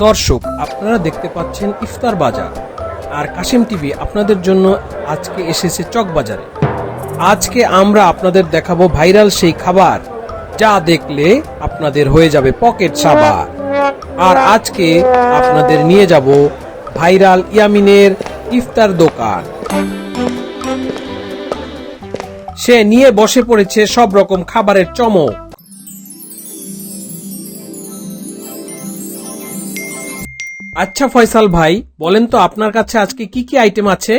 দর্শক, আপনারা দেখতে পাচ্ছেন ইফতার বাজার, আর কাশিম টিভি আপনাদের জন্য আজকে এসেছে চকবাজারে। আজকে আমরা আপনাদের দেখাবো ভাইরাল সেই খাবার যা দেখলে আপনাদের হয়ে যাবে পকেট সাবার। আর আজকে আপনাদের নিয়ে যাব ভাইরাল ইয়ামিনের ইফতার দোকান। সে নিয়ে বসে পড়েছে সব রকম খাবারের চমক। আচ্ছা ফয়সাল ভাই, বলেন তো আপনার কাছে আজকে কি কি আইটেম আছে?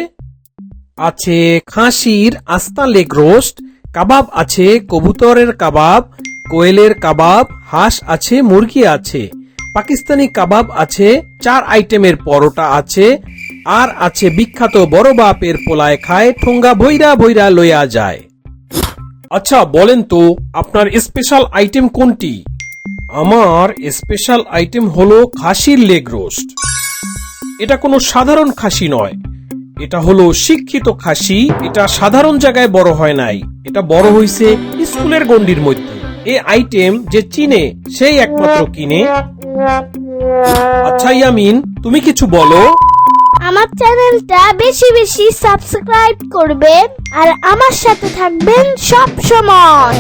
আছে খাসির আস্তা লেগ রোস্ট, কাবাব আছে, কবুতরের কাবাব, কোয়েলের কাবাব, হাঁস আছে, মুরগি আছে, পাকিস্তানি কাবাব আছে, 4 আইটেমের পরোটা আছে, আর আছে বিখ্যাত বড় বাপের পোলায় খায়, ঠোঙ্গা ভৈরা ভৈরা লইয়া যায়। আচ্ছা বলেন তো আপনার স্পেশাল আইটেম কোনটি? আমার স্পেশাল আইটেম হলো খাসির লেগ রোস্ট। এটা কোনো সাধারণ খাসি নয়, এটা হলো শিক্ষিত খাসি। এটা সাধারণ জায়গায় বড় হয় নাই, এটা বড় হইছে স্কুলের গন্ডির মধ্যে। এই আইটেম যে চিনে সেই একমাত্র কিনে। আচ্ছা ইয়ামিন, তুমি কিছু বলো। আমার চ্যানেলটা বেশি বেশি সাবস্ক্রাইব করবেন আর আমার সাথে থাকবেন সব সময়।